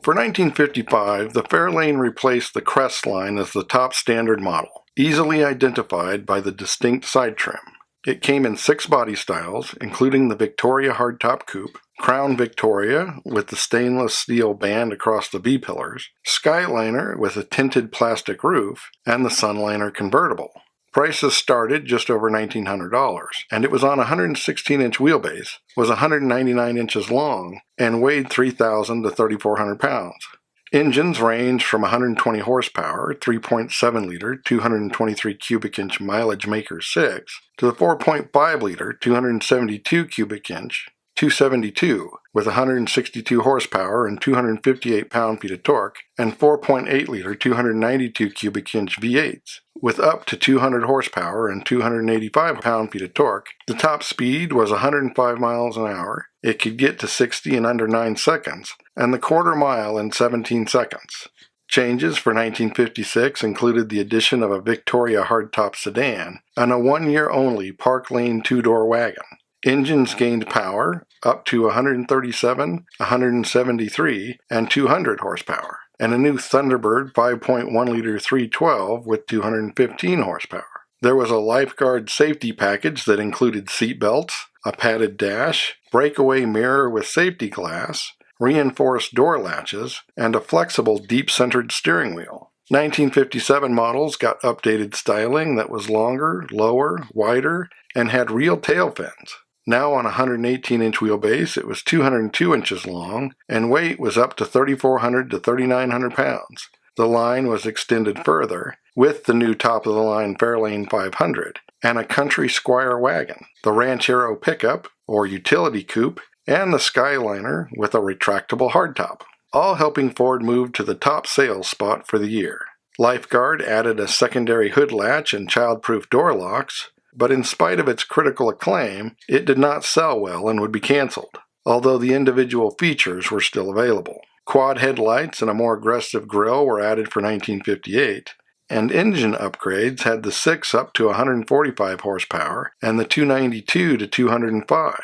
For 1955, the Fairlane replaced the Crest line as the top standard model, easily identified by the distinct side trim. It came in 6 body styles, including the Victoria hardtop coupe, Crown Victoria with the stainless steel band across the B-pillars, Skyliner with a tinted plastic roof, and the Sunliner convertible. Prices started just over $1,900, and it was on a 116-inch wheelbase, was 199 inches long, and weighed 3,000 to 3,400 pounds. Engines range from 120 horsepower, 3.7-liter, 223 cubic inch mileage maker 6, to the 4.5-liter, 272 cubic inch 272 with 162 horsepower and 258 pound-feet of torque, and 4.8-liter, 292 cubic inch V8s with up to 200 horsepower and 285 pound-feet of torque. The top speed was 105 miles an hour. It could get to 60 in under 9 seconds, and the quarter mile in 17 seconds. Changes for 1956 included the addition of a Victoria hardtop sedan and a 1-year-only Park Lane 2-door wagon. Engines gained power up to 137, 173, and 200 horsepower, and a new Thunderbird 5.1-liter 312 with 215 horsepower. There was a lifeguard safety package that included seat belts, a padded dash, breakaway mirror with safety glass, reinforced door latches, and a flexible deep-centered steering wheel. 1957 models got updated styling that was longer, lower, wider, and had real tail fins. Now on a 118-inch wheelbase, it was 202 inches long, and weight was up to 3,400 to 3,900 pounds. The line was extended further, with the new top-of-the-line Fairlane 500, and a Country Squire wagon, the Ranchero pickup, or utility coupe, and the Skyliner with a retractable hardtop, all helping Ford move to the top sales spot for the year. Lifeguard added a secondary hood latch and child-proof door locks, but in spite of its critical acclaim, it did not sell well and would be canceled, although the individual features were still available. Quad headlights and a more aggressive grille were added for 1958, and engine upgrades had the 6 up to 145 horsepower and the 292 to 205.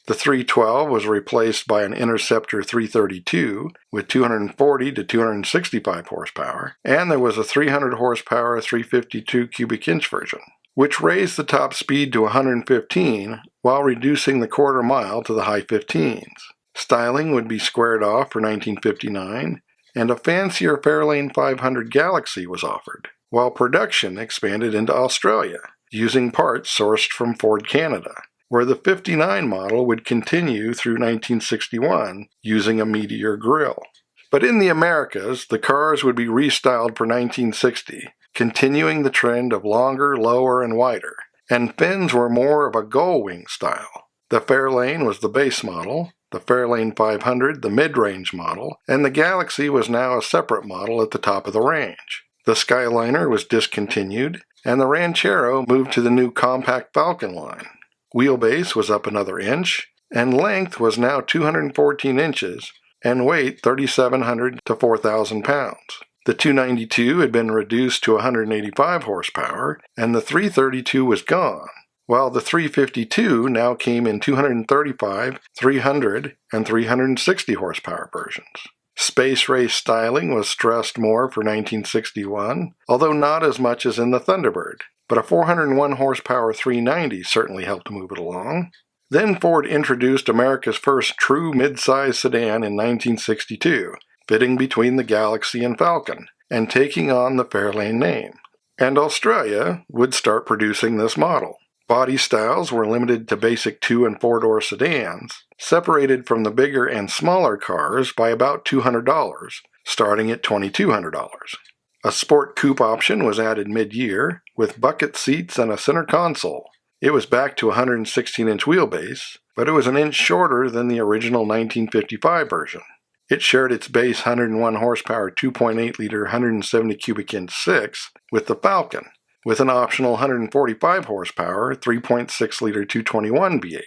The 312 was replaced by an Interceptor 332 with 240 to 265 horsepower, and there was a 300 horsepower 352 cubic inch version, which raised the top speed to 115 while reducing the quarter mile to the high 15s. Styling would be squared off for 1959, and a fancier Fairlane 500 Galaxy was offered, while production expanded into Australia, using parts sourced from Ford Canada, where the 59 model would continue through 1961 using a Meteor grille. But in the Americas, the cars would be restyled for 1960, continuing the trend of longer, lower, and wider, and fins were more of a gull-wing style. The Fairlane was the base model, the Fairlane 500 the mid-range model, and the Galaxy was now a separate model at the top of the range. The Skyliner was discontinued, and the Ranchero moved to the new compact Falcon line. Wheelbase was up another inch, and length was now 214 inches, and weight 3,700 to 4,000 pounds. The 292 had been reduced to 185 horsepower, and the 332 was gone, while the 352 now came in 235, 300, and 360 horsepower versions. Space race styling was stressed more for 1961, although not as much as in the Thunderbird, but a 401 horsepower 390 certainly helped move it along. Then Ford introduced America's first true mid-size sedan in 1962, fitting between the Galaxy and Falcon, and taking on the Fairlane name. And Australia would start producing this model. Body styles were limited to basic 2- and 4-door sedans, separated from the bigger and smaller cars by about $200, starting at $2,200. A sport coupe option was added mid-year, with bucket seats and a center console. It was back to a 116-inch wheelbase, but it was an inch shorter than the original 1955 version. It shared its base 101 horsepower 2.8-liter 170 cubic inch 6 with the Falcon, with an optional 145 horsepower 3.6-liter 221 V8,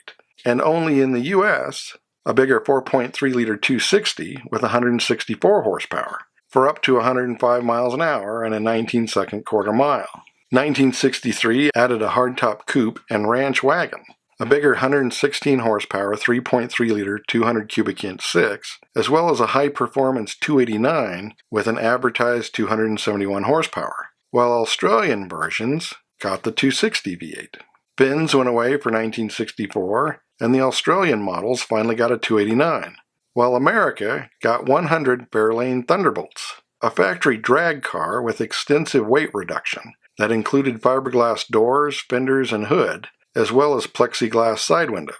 and only in the U.S., a bigger 4.3-liter 260 with 164 horsepower, for up to 105 miles an hour and a 19-second quarter mile. 1963 added a hardtop coupe and ranch wagon, a bigger 116 horsepower 3.3-liter 200 cubic inch 6, as well as a high-performance 289 with an advertised 271 horsepower, while Australian versions got the 260 V8. Fins went away for 1964, and the Australian models finally got a 289, while America got 100 Fairlane Thunderbolts, a factory drag car with extensive weight reduction that included fiberglass doors, fenders, and hood, as well as plexiglass side windows.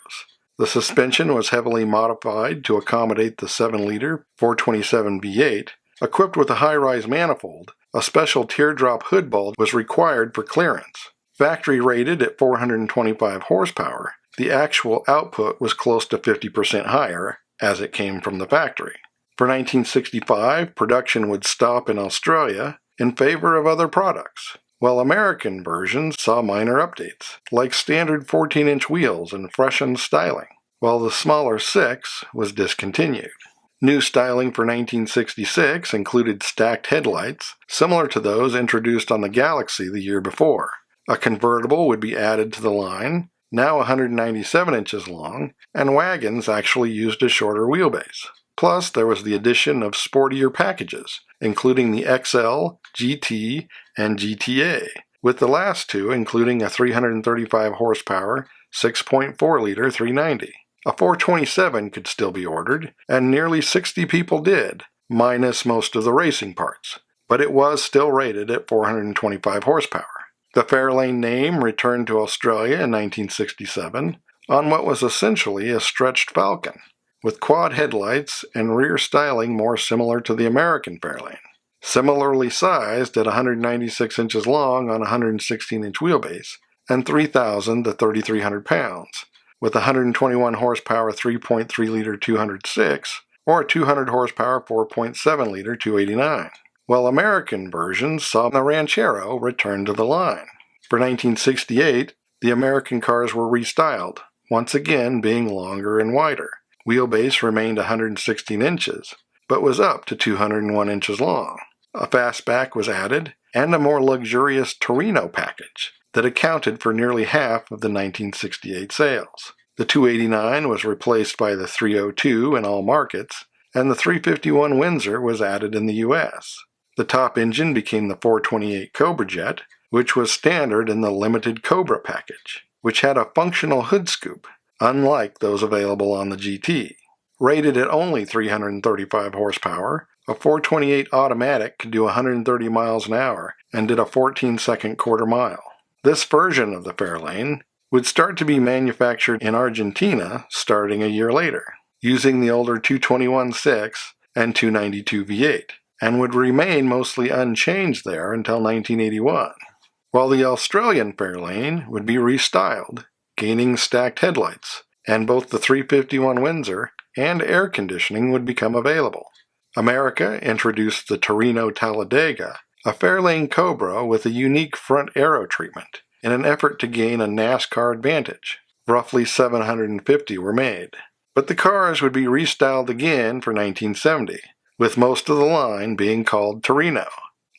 The suspension was heavily modified to accommodate the 7-liter 427 V8. Equipped with a high-rise manifold, a special teardrop hood bulb was required for clearance. Factory rated at 425 horsepower, the actual output was close to 50% higher, as it came from the factory. For 1965, production would stop in Australia in favor of other products, while American versions saw minor updates, like standard 14-inch wheels and freshened styling, while the smaller 6 was discontinued. New styling for 1966 included stacked headlights, similar to those introduced on the Galaxy the year before. A convertible would be added to the line, now 197 inches long, and wagons actually used a shorter wheelbase. Plus, there was the addition of sportier packages, including the XL, GT, and GTA, with the last two including a 335 horsepower, 6.4-liter 390. A 427 could still be ordered, and nearly 60 people did, minus most of the racing parts, but it was still rated at 425 horsepower. The Fairlane name returned to Australia in 1967 on what was essentially a stretched Falcon, with quad headlights and rear styling more similar to the American Fairlane. Similarly sized at 196 inches long on a 116-inch wheelbase and 3,000 to 3,300 pounds, with a 121 horsepower 3.3-liter 206 or a 200 horsepower 4.7-liter 289. While American versions saw the Ranchero return to the line. For 1968, the American cars were restyled, once again being longer and wider. Wheelbase remained 116 inches, but was up to 201 inches long. A fastback was added, and a more luxurious Torino package that accounted for nearly half of the 1968 sales. The 289 was replaced by the 302 in all markets, and the 351 Windsor was added in the U.S. The top engine became the 428 Cobra jet, which was standard in the limited Cobra package, which had a functional hood scoop, unlike those available on the GT. Rated at only 335 horsepower, a 428 automatic could do 130 miles an hour and did a 14-second quarter mile. This version of the Fairlane would start to be manufactured in Argentina starting a year later, using the older 221-6 and 292 V8. And would remain mostly unchanged there until 1981, while the Australian Fairlane would be restyled, gaining stacked headlights, and both the 351 Windsor and air conditioning would become available. America introduced the Torino Talladega, a Fairlane Cobra with a unique front aero treatment, in an effort to gain a NASCAR advantage. Roughly 750 were made, but the cars would be restyled again for 1970. With most of the line being called Torino,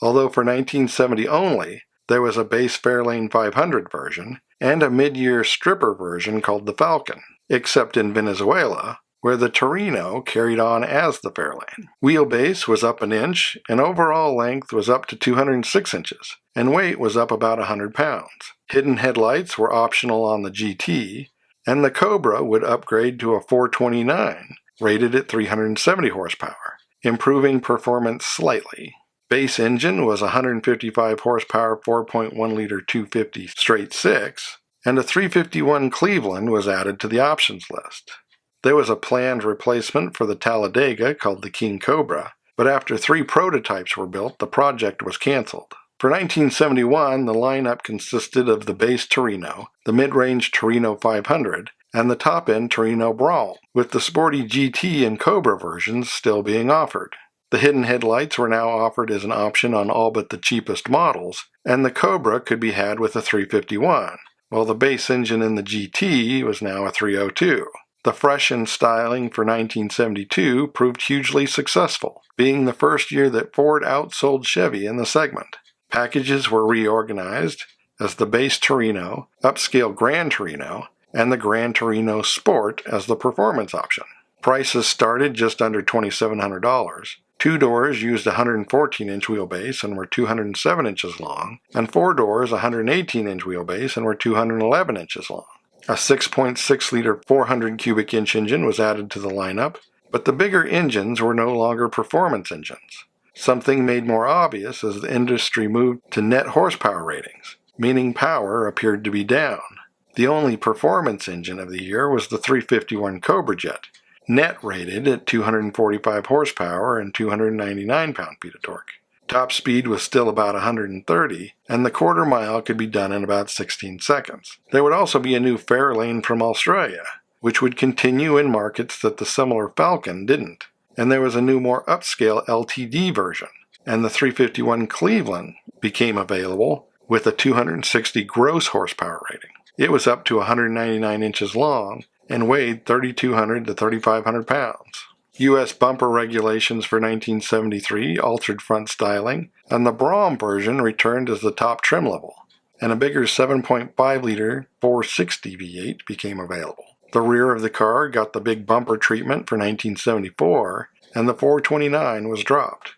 although for 1970 only, there was a base Fairlane 500 version and a mid-year stripper version called the Falcon, except in Venezuela, where the Torino carried on as the Fairlane. Wheelbase was up an inch, and overall length was up to 206 inches, and weight was up about 100 pounds. Hidden headlights were optional on the GT, and the Cobra would upgrade to a 429, rated at 370 horsepower. Improving performance slightly. Base engine was a 155 horsepower 4.1-liter 250 straight 6, and a 351 Cleveland was added to the options list. There was a planned replacement for the Talladega called the King Cobra, but after 3 prototypes were built, the project was canceled. For 1971, the lineup consisted of the base Torino, the mid-range Torino 500, and the top-end Torino Brawl, with the sporty GT and Cobra versions still being offered. The hidden headlights were now offered as an option on all but the cheapest models, and the Cobra could be had with a 351, while the base engine in the GT was now a 302. The freshened styling for 1972 proved hugely successful, being the first year that Ford outsold Chevy in the segment. Packages were reorganized as the base Torino, upscale Grand Torino, and the Gran Torino Sport as the performance option. Prices started just under $2,700. 2 doors used a 114-inch wheelbase and were 207 inches long, and 4 doors a 118-inch wheelbase and were 211 inches long. A 6.6-liter 400 cubic inch engine was added to the lineup, but the bigger engines were no longer performance engines. Something made more obvious as the industry moved to net horsepower ratings, meaning power appeared to be down. The only performance engine of the year was the 351 Cobra jet, net rated at 245 horsepower and 299 pound-feet of torque. Top speed was still about 130, and the quarter mile could be done in about 16 seconds. There would also be a new Fairlane from Australia, which would continue in markets that the similar Falcon didn't. And there was a new, more upscale LTD version, and the 351 Cleveland became available with a 260 gross horsepower rating. It was up to 199 inches long and weighed 3,200 to 3,500 pounds. U.S. bumper regulations for 1973 altered front styling, and the Brougham version returned as the top trim level, and a bigger 7.5-liter 460 V8 became available. The rear of the car got the big bumper treatment for 1974, and the 429 was dropped.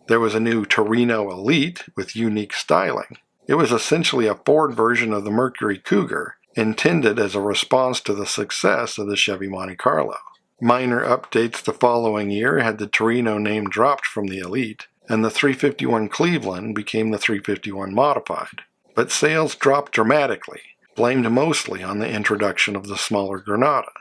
There was a new Torino Elite with unique styling. It was essentially a Ford version of the Mercury Cougar, intended as a response to the success of the Chevy Monte Carlo. Minor updates the following year had the Torino name dropped from the Elite, and the 351 Cleveland became the 351 Modified. But sales dropped dramatically, blamed mostly on the introduction of the smaller Granada.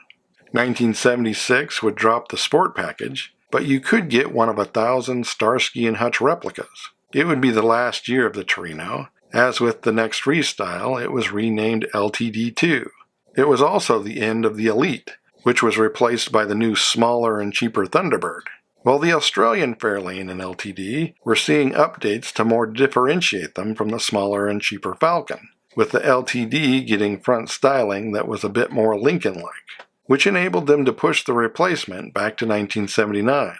1976 would drop the Sport package, but you could get one of 1,000 Starsky and Hutch replicas. It would be the last year of the Torino. As with the next restyle, it was renamed LTD2. It was also the end of the Elite, which was replaced by the new smaller and cheaper Thunderbird. While the Australian Fairlane and LTD were seeing updates to more differentiate them from the smaller and cheaper Falcon, with the LTD getting front styling that was a bit more Lincoln-like, which enabled them to push the replacement back to 1979,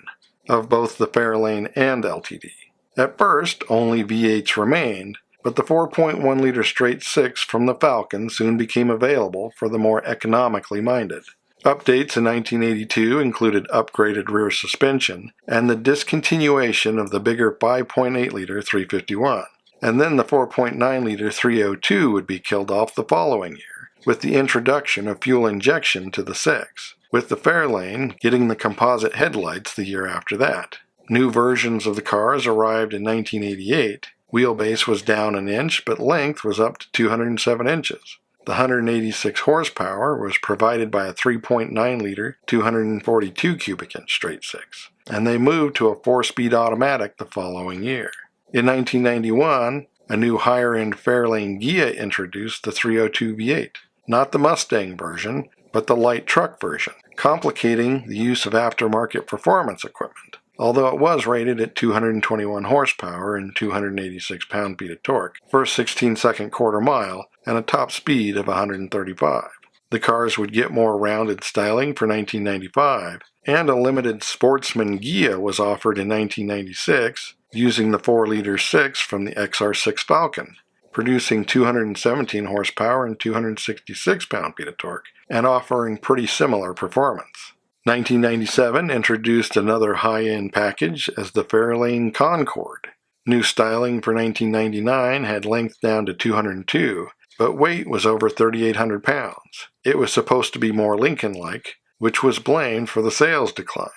of both the Fairlane and LTD. At first, only V8s remained, but the 4.1-liter straight six from the Falcon soon became available for the more economically minded. Updates in 1982 included upgraded rear suspension and the discontinuation of the bigger 5.8-liter 351. And then the 4.9-liter 302 would be killed off the following year, with the introduction of fuel injection to the 6, with the Fairlane getting the composite headlights the year after that. New versions of the cars arrived in 1988. Wheelbase was down an inch, but length was up to 207 inches. The 186 horsepower was provided by a 3.9-liter, 242 cubic inch straight six, and they moved to a 4-speed automatic the following year. In 1991, a new higher-end Fairlane Ghia introduced the 302 V8, not the Mustang version, but the light truck version, complicating the use of aftermarket performance equipment. Although it was rated at 221 horsepower and 286 pound-feet of torque for a 16-second quarter mile and a top speed of 135. The cars would get more rounded styling for 1995, and a limited Sportsman Ghia was offered in 1996 using the 4-liter 6 from the XR6 Falcon, producing 217 horsepower and 266 pound-feet of torque, and offering pretty similar performance. 1997 introduced another high-end package as the Fairlane Concorde. New styling for 1999 had length down to 202, but weight was over 3,800 pounds. It was supposed to be more Lincoln-like, which was blamed for the sales decline,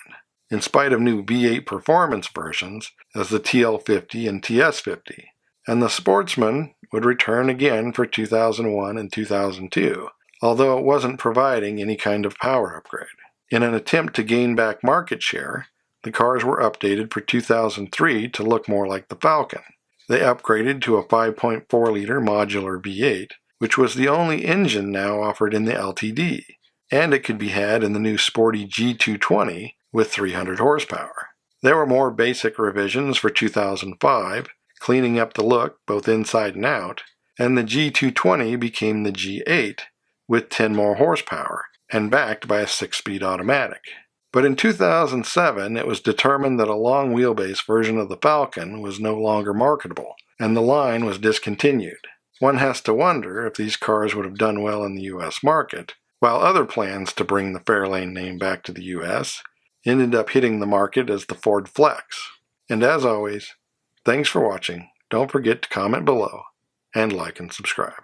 in spite of new V8 performance versions as the TL50 and TS50. And the Sportsman would return again for 2001 and 2002, although it wasn't providing any kind of power upgrade. In an attempt to gain back market share, the cars were updated for 2003 to look more like the Falcon. They upgraded to a 5.4-liter modular V8, which was the only engine now offered in the LTD, and it could be had in the new sporty G220 with 300 horsepower. There were more basic revisions for 2005, cleaning up the look both inside and out, and the G220 became the G8 with 10 more horsepower, and backed by a 6-speed automatic. But in 2007, it was determined that a long wheelbase version of the Falcon was no longer marketable, and the line was discontinued. One has to wonder if these cars would have done well in the U.S. market, while other plans to bring the Fairlane name back to the U.S. ended up hitting the market as the Ford Flex. And as always, thanks for watching. Don't forget to comment below and like and subscribe.